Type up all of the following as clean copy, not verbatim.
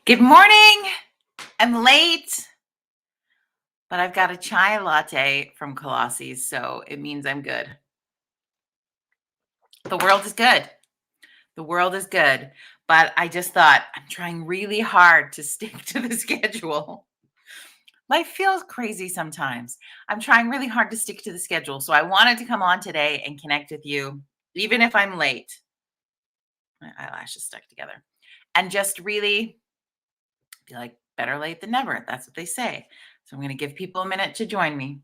Good morning. I'm late, but I've got a chai latte from Colossi, so it means I'm good. The world is good. The world is good. But I just thought I'm trying really hard to stick to the schedule. Life feels crazy sometimes. I'm trying really hard to stick to the schedule. So I wanted to come on today and connect with you, even if I'm late. My eyelashes stuck together. And just really be like, better late than never. That's what they say. So I'm going to give people a minute to join me.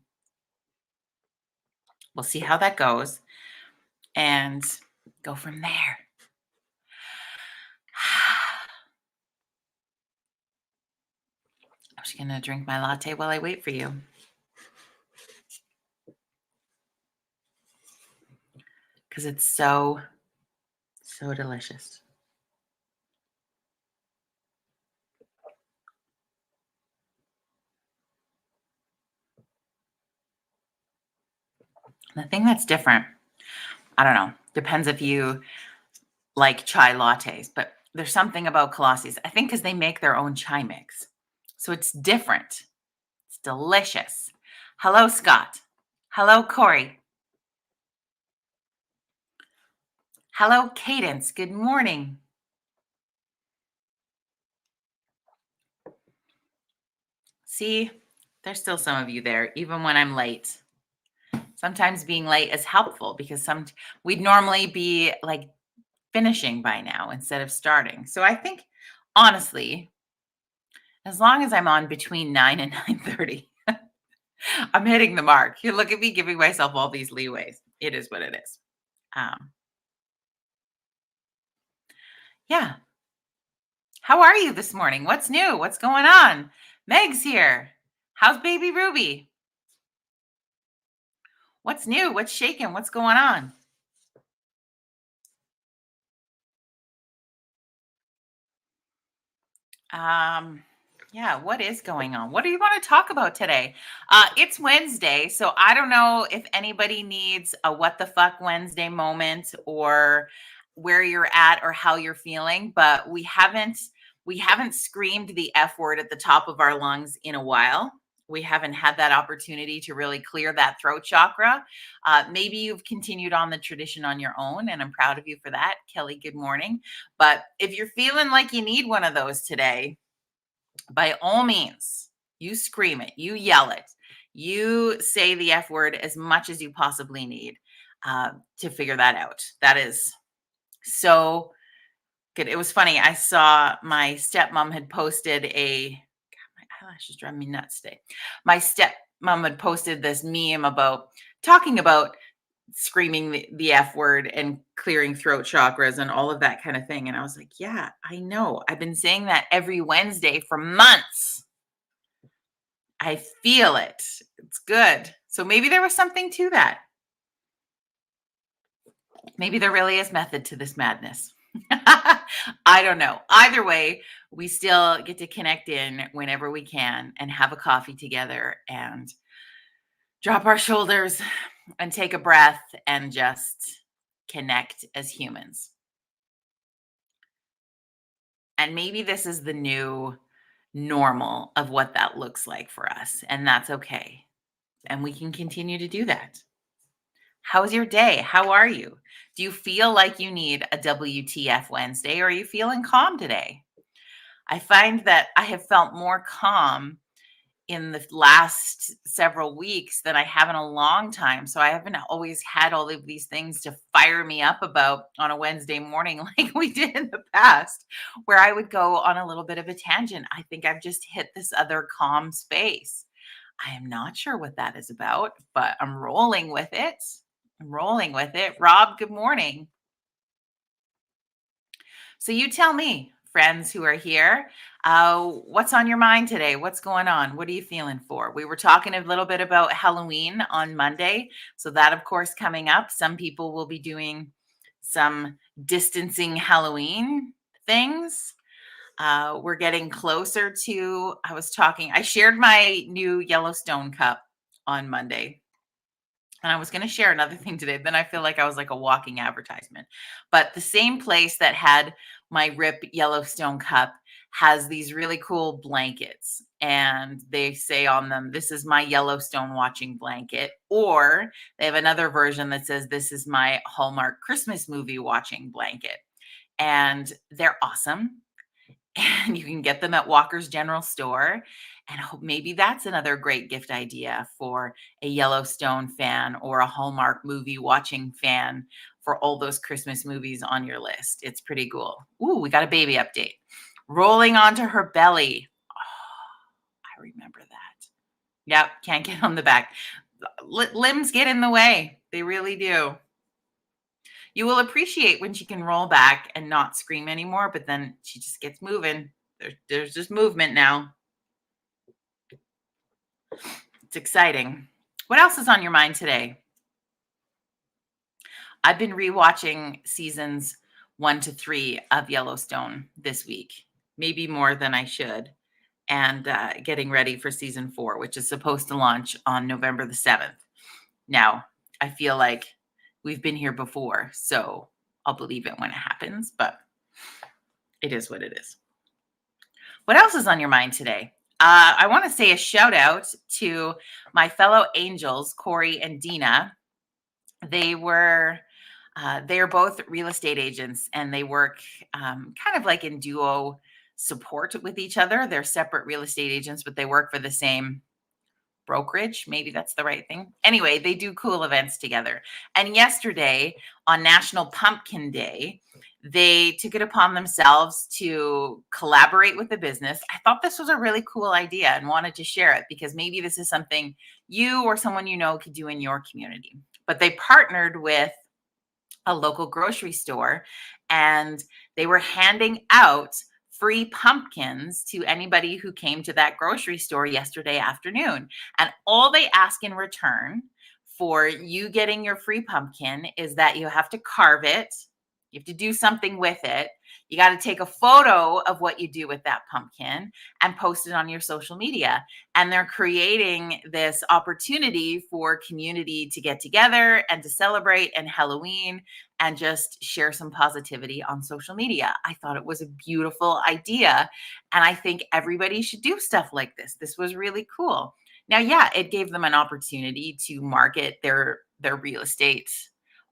We'll see how that goes and go from there. I'm just going to drink my latte while I wait for you. Because it's so delicious. The thing that's different, I don't know, depends if you like chai lattes, but there's something about Colossi's. I think because they make their own chai mix. So it's different. It's delicious. Hello, Scott. Hello, Corey. Hello, Cadence. Good morning. See, there's still some of you there, even when I'm late. Sometimes being late is helpful because we'd normally be like finishing by now instead of starting. So I think honestly, as long as I'm on between 9 and 9:30, I'm hitting the mark. You look at me giving myself all these leeways. It is what it is. Um, yeah. How are you this morning? What's new? What's going on? Meg's here. How's baby Ruby? What's new? What's shaking? What's going on? Yeah, what is going on? What do you want to talk about today? It's Wednesday, so I don't know if anybody needs a what the fuck Wednesday moment or where you're at or how you're feeling, but we haven't screamed the F word at the top of our lungs in a while. We haven't had that opportunity to really clear that throat chakra. Maybe you've continued on the tradition on your own, and I'm proud of you for that. Kelly, good morning. But if you're feeling like you need one of those today, by all means, you scream it, you yell it, you say the F word as much as you possibly need to figure that out. That is so good. It was funny. I saw my stepmom had posted my eyelashes drive me nuts today. My stepmom had posted this meme about talking about screaming the F word and clearing throat chakras and all of that kind of thing. And I was like, yeah, I know. I've been saying that every Wednesday for months. I feel it. It's good. So maybe there was something to that. Maybe there really is method to this madness. I don't know. Either way, we still get to connect in whenever we can and have a coffee together and drop our shoulders and take a breath and just connect as humans. And maybe this is the new normal of what that looks like for us. And that's okay. And we can continue to do that. How's your day? How are you? Do you feel like you need a WTF Wednesday or are you feeling calm today? I find that I have felt more calm in the last several weeks than I have in a long time. So I haven't always had all of these things to fire me up about on a Wednesday morning like we did in the past, where I would go on a little bit of a tangent. I think I've just hit this other calm space. I am not sure what that is about, but I'm rolling with it. I'm rolling with it. Rob, good morning. So you tell me, friends who are here, what's on your mind today? What's going on? What are you feeling for? We were talking a little bit about Halloween on Monday. So that, of course, coming up. Some people will be doing some distancing Halloween things. We're getting closer to, I shared my new Yellowstone cup on Monday. And I was going to share another thing today. Then I feel like I was like a walking advertisement. But the same place that had my RIP Yellowstone cup has these really cool blankets, and they say on them, "This is my Yellowstone watching blanket," or they have another version that says, "This is my Hallmark Christmas movie watching blanket." And they're awesome. And you can get them at Walker's General Store. And maybe that's another great gift idea for a Yellowstone fan or a Hallmark movie watching fan for all those Christmas movies on your list. It's pretty cool. Ooh, we got a baby update. Rolling onto her belly. Oh, I remember that. Yep, can't get on the back. Limbs get in the way. They really do. You will appreciate when she can roll back and not scream anymore, but then she just gets moving. There's just movement now. It's exciting. What else is on your mind today? I've been rewatching seasons 1 to 3 of Yellowstone this week, maybe more than I should, and getting ready for season 4, which is supposed to launch on November the 7th. Now, I feel like we've been here before, so I'll believe it when it happens, but it is what it is. What else is on your mind today? I want to say a shout out to my fellow angels, Corey and Dina. They are both real estate agents, and they work kind of like in duo support with each other. They're separate real estate agents, but they work for the same brokerage. Maybe that's the right thing. Anyway, they do cool events together. And yesterday on National Pumpkin Day, they took it upon themselves to collaborate with the business. I thought this was a really cool idea and wanted to share it because maybe this is something you or someone you know could do in your community. But they partnered with a local grocery store, and they were handing out free pumpkins to anybody who came to that grocery store yesterday afternoon. And all they ask in return for you getting your free pumpkin is that you have to carve it. You have to do something with it. You got to take a photo of what you do with that pumpkin and post it on your social media. And they're creating this opportunity for community to get together and to celebrate and Halloween and just share some positivity on social media. I thought it was a beautiful idea. And I think everybody should do stuff like this. This was really cool. Now, yeah, it gave them an opportunity to market their real estate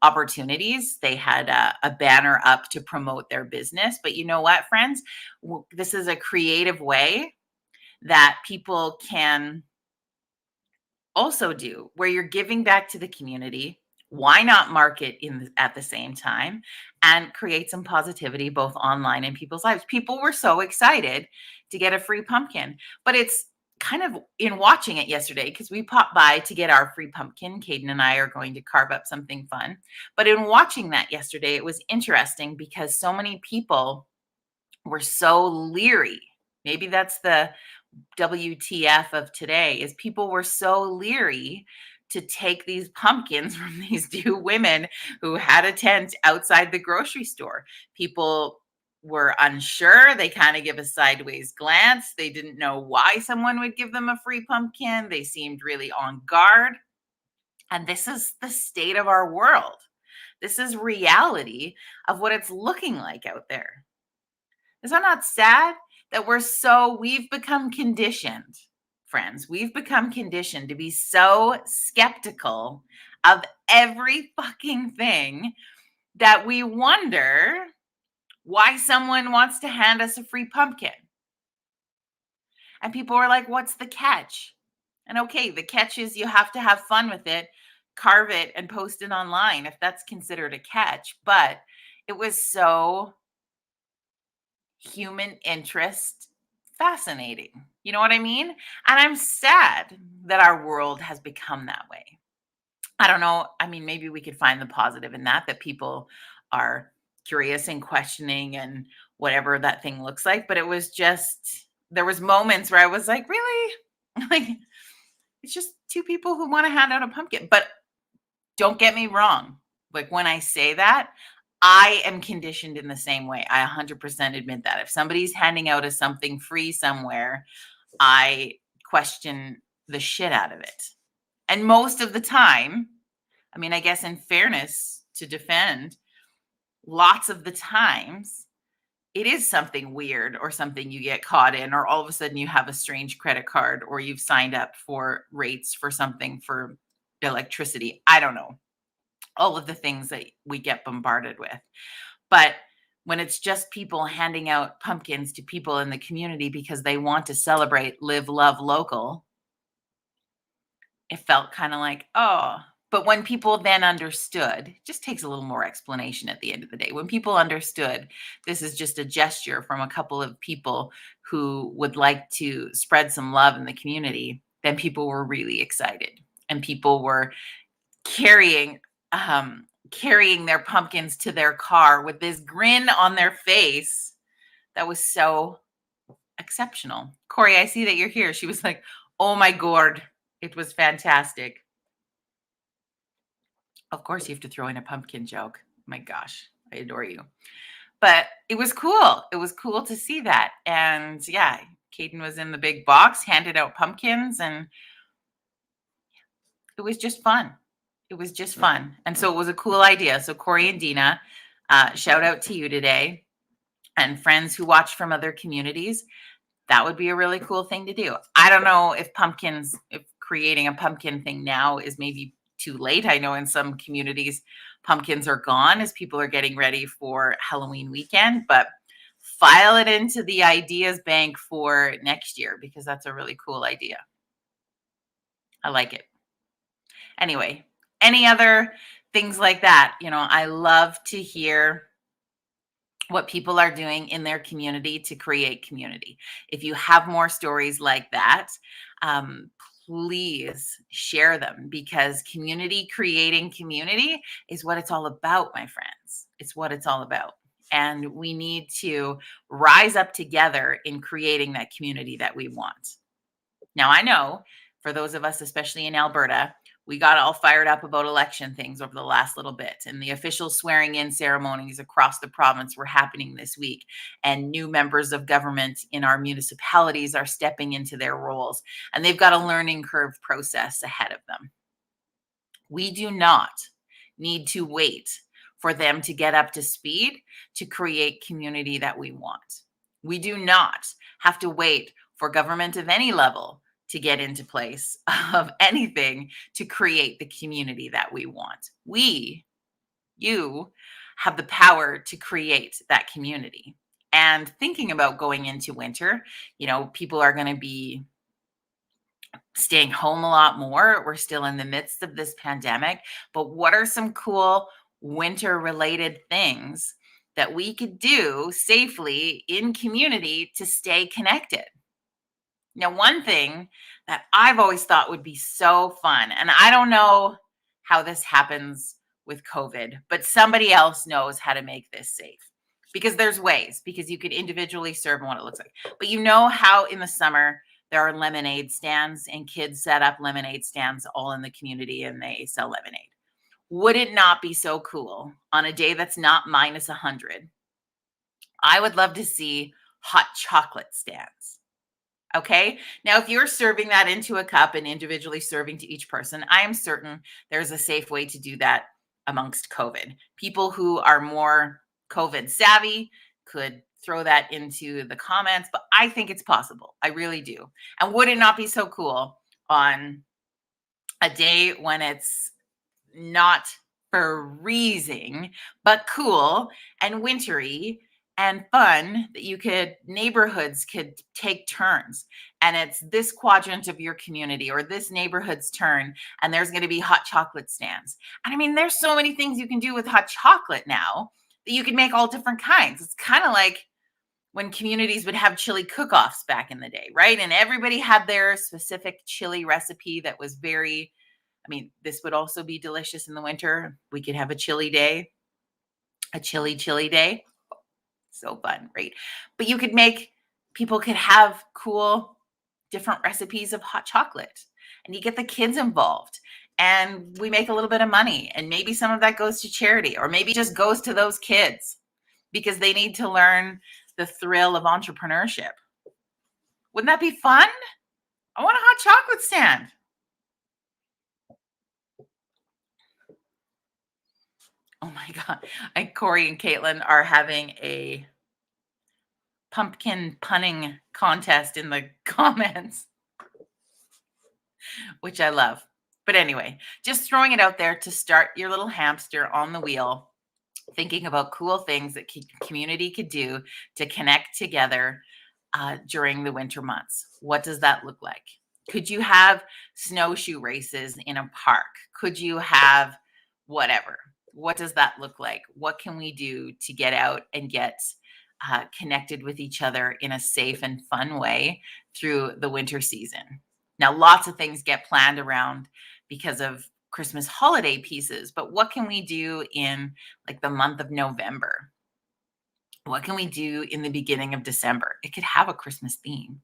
opportunities. They had a banner up to promote their business. But you know what, friends? This is a creative way that people can also do where you're giving back to the community. Why not market at the same time and create some positivity both online and people's lives? People were so excited to get a free pumpkin, but it's kind of in watching it yesterday because we popped by to get our free pumpkin. Caden and I are going to carve up something fun. But in watching that yesterday, it was interesting because so many people were so leery. Maybe that's the WTF of today is people were so leery to take these pumpkins from these two women who had a tent outside the grocery store. People were unsure. They kind of give a sideways glance. They didn't know why someone would give them a free pumpkin. They seemed really on guard. And this is the state of our world. This is reality of what it's looking like out there. Is that not sad that we've become conditioned, friends? We've become conditioned to be so skeptical of every fucking thing that we wonder why someone wants to hand us a free pumpkin. And people are like, what's the catch? And okay, the catch is you have to have fun with it, carve it, and post it online if that's considered a catch. But it was so human interest fascinating. You know what I mean? And I'm sad that our world has become that way. I don't know. I mean, maybe we could find the positive in that people are curious and questioning and whatever that thing looks like. But it was just, there was moments where I was like, really? Like, it's just two people who want to hand out a pumpkin. But don't get me wrong. Like when I say that, I am conditioned in the same way. I 100% admit that. If somebody's handing out a something free somewhere, I question the shit out of it. And most of the time, I mean, I guess in fairness to defend, lots of the times it is something weird or something you get caught in, or all of a sudden you have a strange credit card or you've signed up for rates for something for electricity. I don't know. All of the things that we get bombarded with. But when it's just people handing out pumpkins to people in the community because they want to celebrate live, love, local, it felt kind of like, oh, but when people then understood, it just takes a little more explanation at the end of the day. When people understood this is just a gesture from a couple of people who would like to spread some love in the community, then people were really excited and people were carrying carrying their pumpkins to their car with this grin on their face that was so exceptional. Corey, I see that you're here. She was like, oh my god, it was fantastic. Of course you have to throw in a pumpkin joke. My gosh, I adore you. But it was cool. It was cool to see that. And yeah, Caden was in the big box, handed out pumpkins, and it was just fun. It was just fun. And so it was a cool idea. So Corey and Dina, shout out to you today, and friends who watch from other communities. That would be a really cool thing to do. I don't know if creating a pumpkin thing now is maybe too late. I know in some communities, pumpkins are gone as people are getting ready for Halloween weekend, but file it into the ideas bank for next year because that's a really cool idea. I like it. Anyway, any other things like that? I love to hear what people are doing in their community to create community. If you have more stories like that, please share them because community creating community is what it's all about, my friends. It's what it's all about. And we need to rise up together in creating that community that we want. Now, I know for those of us, especially in Alberta, we got all fired up about election things over the last little bit, and the official swearing in ceremonies across the province were happening this week, and new members of government in our municipalities are stepping into their roles, and they've got a learning curve process ahead of them. We do not need to wait for them to get up to speed to create community that we want. We do not have to wait for government of any level to get into place of anything to create the community that we want. You have the power to create that community. And thinking about going into winter, people are going to be staying home a lot more. We're still in the midst of this pandemic, but what are some cool winter related things that we could do safely in community to stay connected? Now, one thing that I've always thought would be so fun, and I don't know how this happens with COVID, but somebody else knows how to make this safe because there's ways, because you could individually serve and what it looks like. But you know how in the summer there are lemonade stands and kids set up lemonade stands all in the community and they sell lemonade. Would it not be so cool on a day that's not minus 100? I would love to see hot chocolate stands. Okay. Now, if you're serving that into a cup and individually serving to each person, I am certain there's a safe way to do that amongst COVID. People who are more COVID savvy could throw that into the comments, but I think it's possible. I really do. And would it not be so cool on a day when it's not freezing, but cool and wintry and fun that neighborhoods could take turns, and it's this quadrant of your community or this neighborhood's turn, and there's going to be hot chocolate stands. And I mean, there's so many things you can do with hot chocolate now that you can make all different kinds. It's kind of like when communities would have chili cook-offs back in the day, right? And everybody had their specific chili recipe that was this would also be delicious in the winter. We could have a chili day, a chili day. So fun, right? But people could have cool, different recipes of hot chocolate, and you get the kids involved, and we make a little bit of money, and maybe some of that goes to charity, or maybe just goes to those kids because they need to learn the thrill of entrepreneurship. Wouldn't that be fun? I want a hot chocolate stand. Oh my God. Corey and Caitlin are having a pumpkin punning contest in the comments, which I love. But anyway, just throwing it out there to start your little hamster on the wheel, thinking about cool things that community could do to connect together during the winter months. What does that look like? Could you have snowshoe races in a park? Could you have whatever? What does that look like? What can we do to get out and get connected with each other in a safe and fun way through the winter season? Now, lots of things get planned around because of Christmas holiday pieces, but what can we do in like the month of November? What can we do in the beginning of December? It could have a Christmas theme.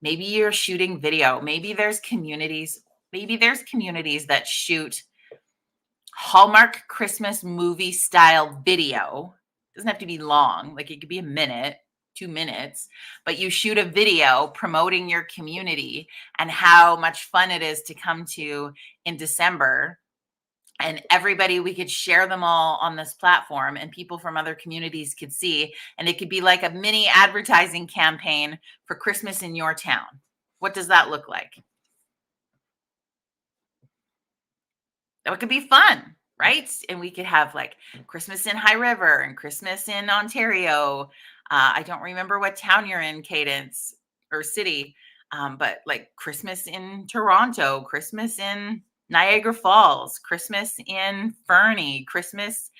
Maybe you're shooting video. Maybe there's communities that shoot Hallmark Christmas movie style video. It doesn't have to be long. Like it could be a minute, 2 minutes, but you shoot a video promoting your community and how much fun it is to come to in December. And everybody, we could share them all on this platform and people from other communities could see. And it could be like a mini advertising campaign for Christmas in your town. What does that look like? That could be fun, right? And we could have like Christmas in High River and Christmas in Ontario. I don't remember what town you're in, Cadence or city, but like Christmas in Toronto, Christmas in Niagara Falls, Christmas in Fernie, Christmas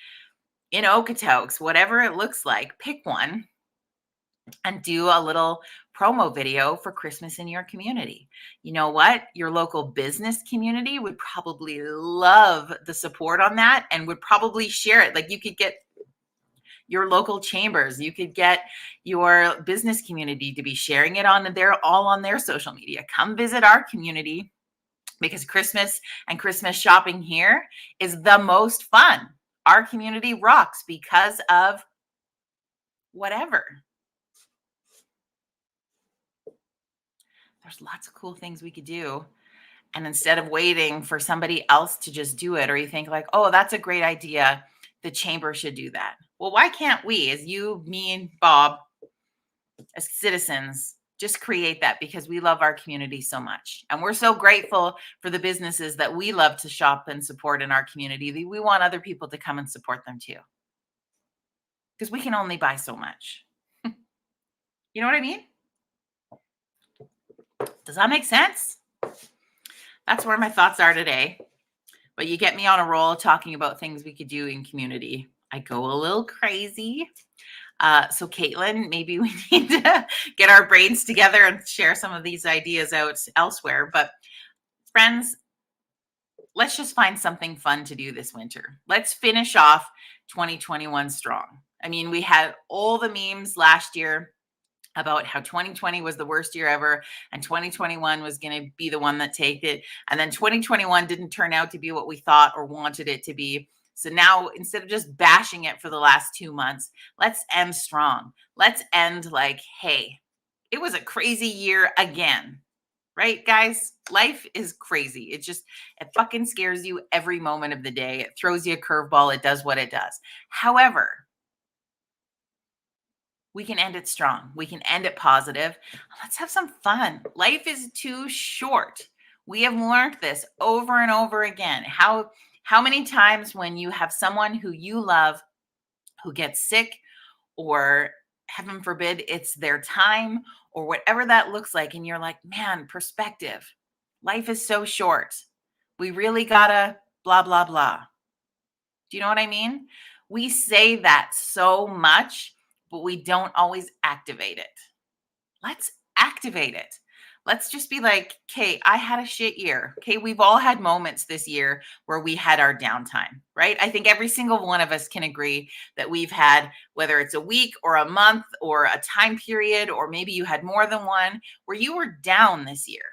in Okotoks, whatever it looks like, pick one and do a little promo video for Christmas in your community. You know what? Your local business community would probably love the support on that and would probably share it. Like you could get your local chambers, you could get your business community to be sharing it on their social media. Come visit our community because Christmas and Christmas shopping here is the most fun. Our community rocks because of whatever. There's lots of cool things we could do. And instead of waiting for somebody else to just do it, or you think like, oh, that's a great idea, the chamber should do that. Well, why can't we, as you, me, and Bob, as citizens, just create that because we love our community so much. And we're so grateful for the businesses that we love to shop and support in our community. We want other people to come and support them too. Because we can only buy so much. You know what I mean? Does that make sense? That's where my thoughts are today. But you get me on a roll talking about things we could do in community. I go a little crazy. So Caitlin, maybe we need to get our brains together and share some of these ideas out elsewhere. But friends, let's just find something fun to do this winter. Let's finish off 2021 strong. I mean, we had all the memes last year about how 2020 was the worst year ever and 2021 was going to be the one that take it. And then 2021 didn't turn out to be what we thought or wanted it to be. So now instead of just bashing it for the last 2 months, let's end strong. Let's end like, hey, it was a crazy year again. Right, guys? Life is crazy. It fucking scares you every moment of the day. It throws you a curveball. It does what it does. However, we can end it strong. We can end it positive. Let's have some fun. Life is too short. We have learned this over and over again. How many times when you have someone who you love who gets sick, or heaven forbid, it's their time or whatever that looks like, and you're like, man, perspective. Life is so short. We really gotta blah, blah, blah. Do you know what I mean? We say that so much, but we don't always activate it. Let's activate it. Let's just be like, okay, I had a shit year. Okay, we've all had moments this year where we had our downtime, right? I think every single one of us can agree that we've had, whether it's a week or a month or a time period, or maybe you had more than one, where you were down this year,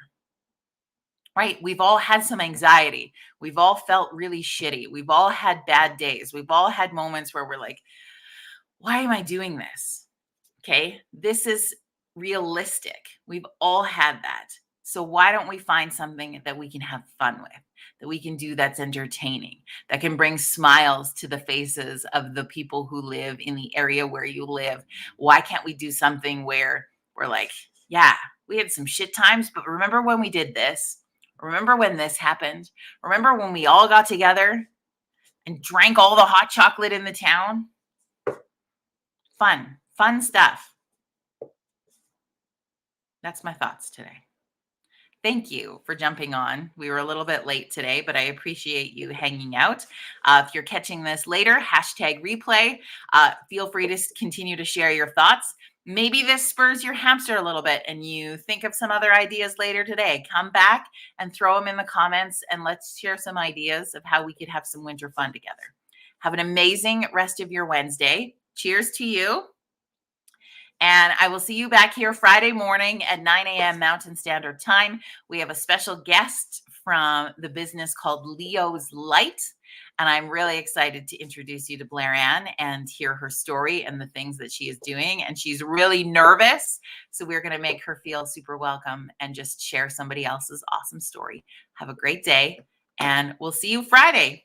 right? We've all had some anxiety. We've all felt really shitty. We've all had bad days. We've all had moments where we're like, why am I doing this? Okay, this is realistic. We've all had that. So why don't we find something that we can have fun with? that we can do that's entertaining, that can bring smiles to the faces of the people who live in the area where you live? Why can't we do something where we're like, yeah, we had some shit times, but remember when we did this? Remember when this happened? Remember when we all got together and drank all the hot chocolate in the town? Fun stuff. That's my thoughts today. Thank you for jumping on. We were a little bit late today, but I appreciate you hanging out. If you're catching this later, hashtag replay. Feel free to continue to share your thoughts. Maybe this spurs your hamster a little bit and you think of some other ideas later today. Come back and throw them in the comments and let's share some ideas of how we could have some winter fun together. Have an amazing rest of your Wednesday. Cheers to you. And I will see you back here Friday morning at 9 a.m. Mountain Standard Time. We have a special guest from the business called Leo's Light. And I'm really excited to introduce you to Blair Ann and hear her story and the things that she is doing. And she's really nervous. So we're going to make her feel super welcome and just share somebody else's awesome story. Have a great day. And we'll see you Friday.